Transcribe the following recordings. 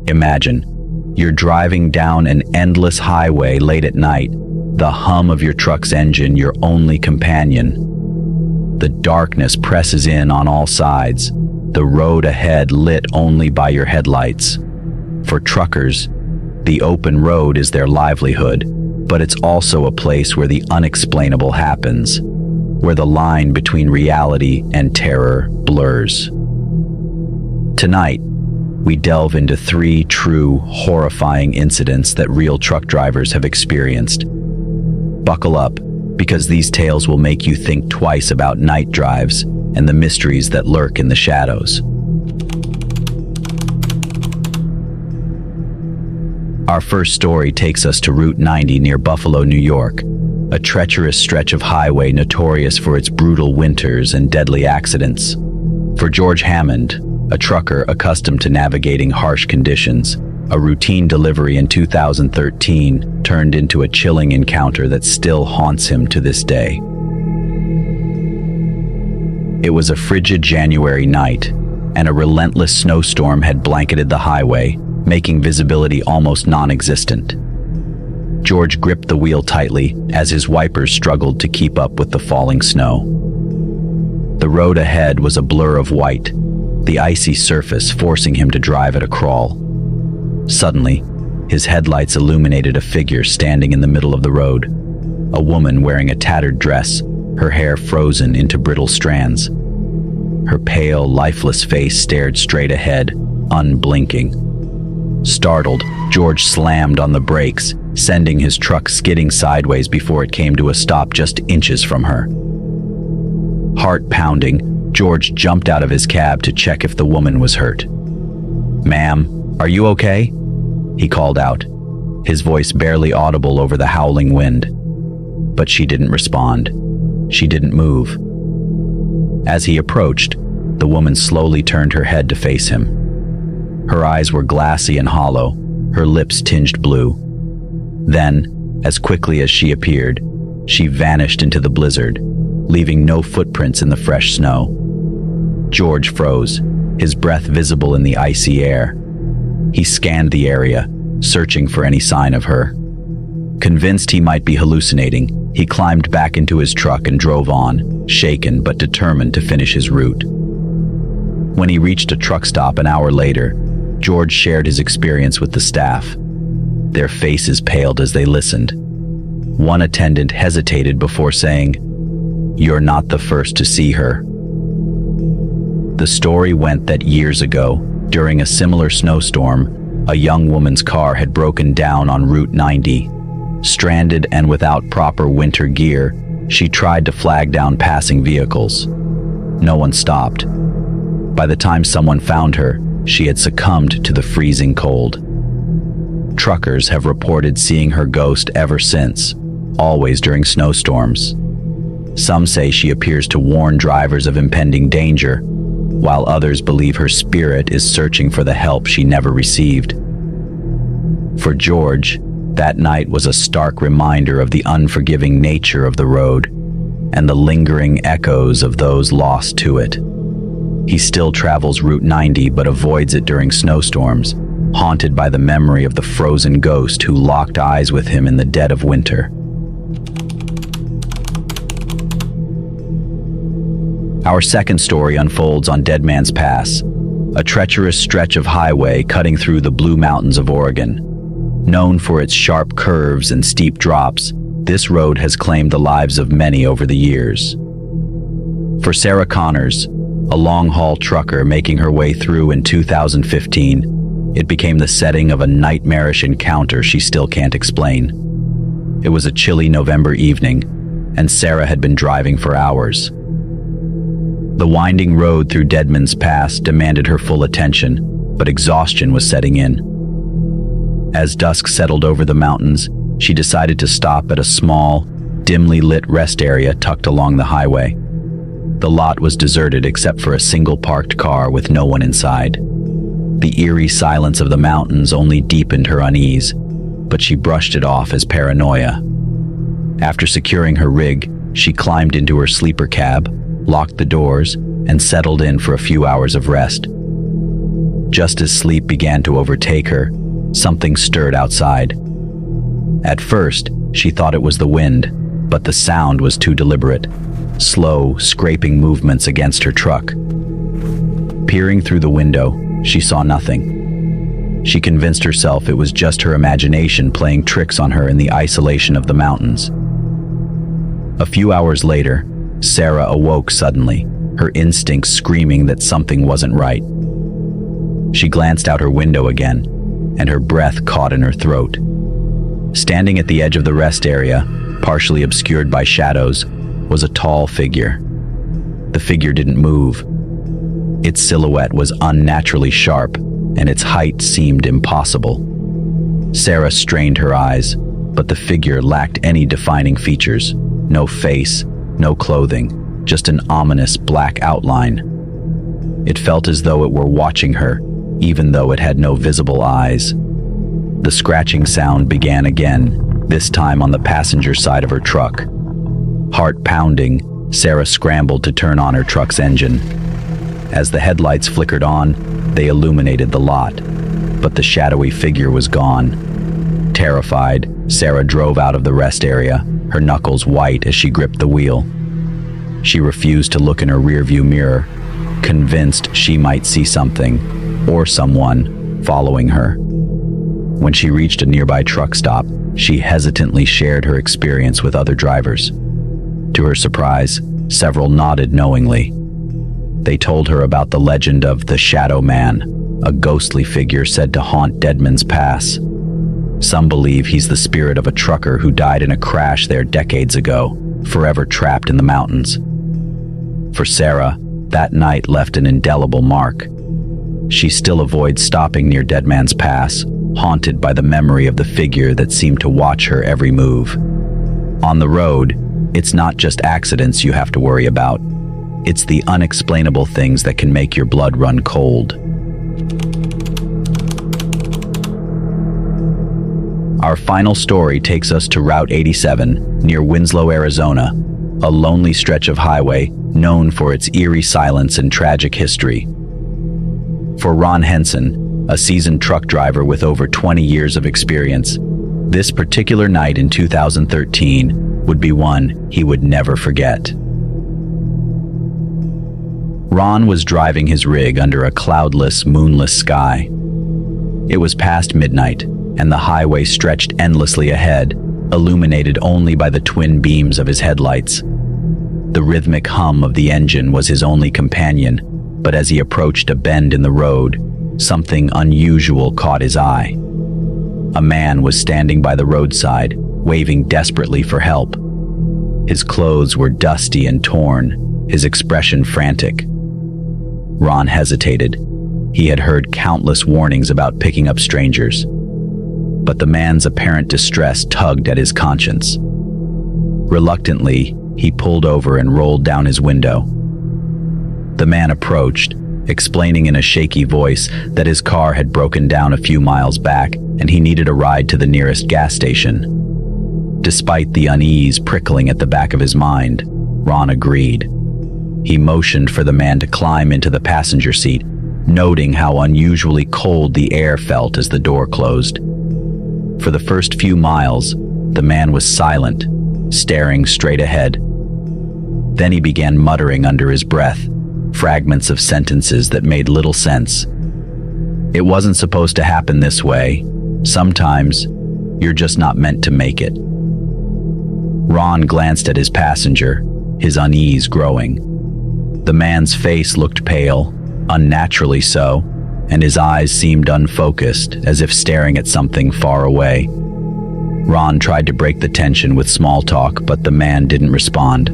Imagine, you're driving down an endless highway late at night, the hum of your truck's engine your only companion. The darkness presses in on all sides, the road ahead lit only by your headlights. For truckers, the open road is their livelihood, but it's also a place where the unexplainable happens, where the line between reality and terror blurs. Tonight, we delve into 3 true, horrifying incidents that real truck drivers have experienced. Buckle up, because these tales will make you think twice about night drives and the mysteries that lurk in the shadows. Our first story takes us to Route 90 near Buffalo, New York, a treacherous stretch of highway notorious for its brutal winters and deadly accidents. For George Hammond, a trucker accustomed to navigating harsh conditions, a routine delivery in 2013 turned into a chilling encounter that still haunts him to this day. It was a frigid January night, and a relentless snowstorm had blanketed the highway, making visibility almost non-existent. George gripped the wheel tightly as his wipers struggled to keep up with the falling snow. The road ahead was a blur of white, the icy surface forcing him to drive at a crawl. Suddenly, his headlights illuminated a figure standing in the middle of the road, a woman wearing a tattered dress, her hair frozen into brittle strands. Her pale, lifeless face stared straight ahead, unblinking. Startled, George slammed on the brakes, sending his truck skidding sideways before it came to a stop just inches from her. Heart pounding, George jumped out of his cab to check if the woman was hurt. "Ma'am, are you okay?" he called out, his voice barely audible over the howling wind. But she didn't respond. She didn't move. As he approached, the woman slowly turned her head to face him. Her eyes were glassy and hollow, her lips tinged blue. Then, as quickly as she appeared, she vanished into the blizzard, leaving no footprints in the fresh snow. George froze, his breath visible in the icy air. He scanned the area, searching for any sign of her. Convinced he might be hallucinating, he climbed back into his truck and drove on, shaken but determined to finish his route. When he reached a truck stop an hour later, George shared his experience with the staff. Their faces paled as they listened. One attendant hesitated before saying, "You're not the first to see her." The story went that years ago, during a similar snowstorm, a young woman's car had broken down on Route 90. Stranded and without proper winter gear, she tried to flag down passing vehicles. No one stopped. By the time someone found her, she had succumbed to the freezing cold. Truckers have reported seeing her ghost ever since, always during snowstorms. Some say she appears to warn drivers of impending danger, while others believe her spirit is searching for the help she never received. For George, that night was a stark reminder of the unforgiving nature of the road and the lingering echoes of those lost to it. He still travels Route 90 but avoids it during snowstorms, haunted by the memory of the frozen ghost who locked eyes with him in the dead of winter. Our second story unfolds on Deadman's Pass, a treacherous stretch of highway cutting through the Blue Mountains of Oregon. Known for its sharp curves and steep drops, this road has claimed the lives of many over the years. For Sarah Connors, a long-haul trucker making her way through in 2015, it became the setting of a nightmarish encounter she still can't explain. It was a chilly November evening, and Sarah had been driving for hours. The winding road through Deadman's Pass demanded her full attention, but exhaustion was setting in. As dusk settled over the mountains, she decided to stop at a small, dimly lit rest area tucked along the highway. The lot was deserted except for a single parked car with no one inside. The eerie silence of the mountains only deepened her unease, but she brushed it off as paranoia. After securing her rig, she climbed into her sleeper cab, locked the doors, and settled in for a few hours of rest. Just as sleep began to overtake her, something stirred outside. At first, she thought it was the wind, but the sound was too deliberate. Slow, scraping movements against her truck. Peering through the window, she saw nothing. She convinced herself it was just her imagination playing tricks on her in the isolation of the mountains. A few hours later, Sarah awoke suddenly, her instincts screaming that something wasn't right. She glanced out her window again, and her breath caught in her throat. Standing at the edge of the rest area, partially obscured by shadows, was a tall figure. The figure didn't move. Its silhouette was unnaturally sharp, and its height seemed impossible. Sarah strained her eyes, but the figure lacked any defining features. No face, no clothing, just an ominous black outline. It felt as though it were watching her, even though it had no visible eyes. The scratching sound began again, this time on the passenger side of her truck. Heart pounding, Sarah scrambled to turn on her truck's engine. As the headlights flickered on, they illuminated the lot, but the shadowy figure was gone. Terrified, Sarah drove out of the rest area, her knuckles white as she gripped the wheel. She refused to look in her rearview mirror, convinced she might see something, or someone, following her. When she reached a nearby truck stop, she hesitantly shared her experience with other drivers. To her surprise, several nodded knowingly. They told her about the legend of the Shadow Man, a ghostly figure said to haunt Deadman's Pass. Some believe he's the spirit of a trucker who died in a crash there decades ago, forever trapped in the mountains. For Sarah, that night left an indelible mark. She still avoids stopping near Deadman's Pass, haunted by the memory of the figure that seemed to watch her every move. On the road, it's not just accidents you have to worry about. It's the unexplainable things that can make your blood run cold. Our final story takes us to Route 87, near Winslow, Arizona, a lonely stretch of highway known for its eerie silence and tragic history. For Ron Henson, a seasoned truck driver with over 20 years of experience, this particular night in 2013 would be one he would never forget. Ron was driving his rig under a cloudless, moonless sky. It was past midnight, and the highway stretched endlessly ahead, illuminated only by the twin beams of his headlights. The rhythmic hum of the engine was his only companion, but as he approached a bend in the road, something unusual caught his eye. A man was standing by the roadside, waving desperately for help. His clothes were dusty and torn, his expression frantic. Ron hesitated. He had heard countless warnings about picking up strangers. But the man's apparent distress tugged at his conscience. Reluctantly, he pulled over and rolled down his window. The man approached, explaining in a shaky voice that his car had broken down a few miles back and he needed a ride to the nearest gas station. Despite the unease prickling at the back of his mind, Ron agreed. He motioned for the man to climb into the passenger seat, noting how unusually cold the air felt as the door closed. For the first few miles, the man was silent, staring straight ahead. Then he began muttering under his breath, fragments of sentences that made little sense. It wasn't supposed to happen this way. Sometimes, you're just not meant to make it. Ron glanced at his passenger, his unease growing. The man's face looked pale, unnaturally so, and his eyes seemed unfocused, as if staring at something far away. Ron tried to break the tension with small talk, but the man didn't respond.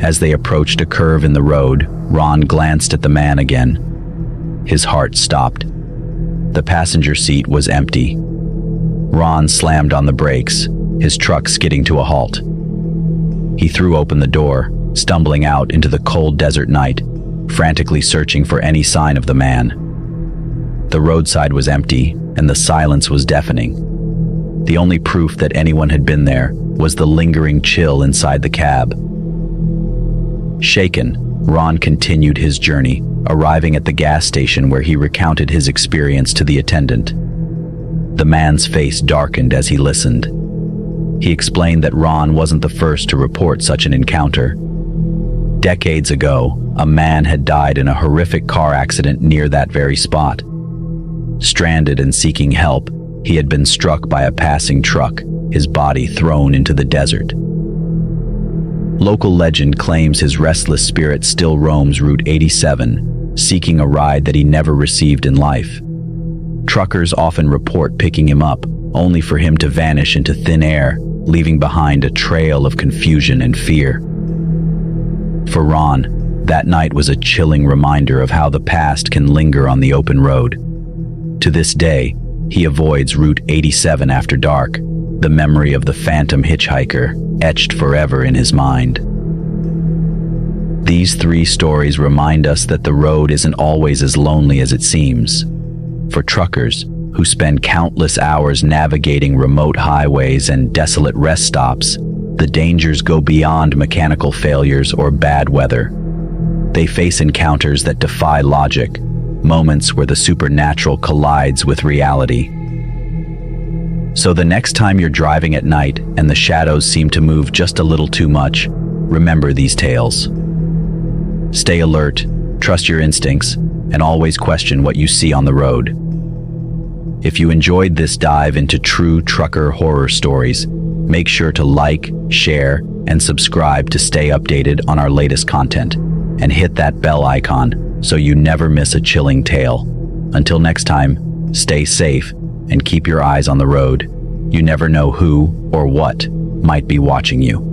As they approached a curve in the road, Ron glanced at the man again. His heart stopped. The passenger seat was empty. Ron slammed on the brakes, his truck skidding to a halt. He threw open the door, stumbling out into the cold desert night, frantically searching for any sign of the man. The roadside was empty, and the silence was deafening. The only proof that anyone had been there was the lingering chill inside the cab. Shaken, Ron continued his journey, arriving at the gas station where he recounted his experience to the attendant. The man's face darkened as he listened. He explained that Ron wasn't the first to report such an encounter. Decades ago, a man had died in a horrific car accident near that very spot. Stranded and seeking help, he had been struck by a passing truck, his body thrown into the desert. Local legend claims his restless spirit still roams Route 87, seeking a ride that he never received in life. Truckers often report picking him up, only for him to vanish into thin air, leaving behind a trail of confusion and fear. For Ron, that night was a chilling reminder of how the past can linger on the open road. To this day, he avoids Route 87 after dark, the memory of the phantom hitchhiker etched forever in his mind. These three stories remind us that the road isn't always as lonely as it seems. For truckers, who spend countless hours navigating remote highways and desolate rest stops, the dangers go beyond mechanical failures or bad weather. They face encounters that defy logic, moments where the supernatural collides with reality. So the next time you're driving at night and the shadows seem to move just a little too much, remember these tales. Stay alert, trust your instincts, and always question what you see on the road. If you enjoyed this dive into true trucker horror stories, make sure to like, share, and subscribe to stay updated on our latest content, and hit that bell icon so you never miss a chilling tale. Until next time, stay safe and keep your eyes on the road. You never know who or what might be watching you.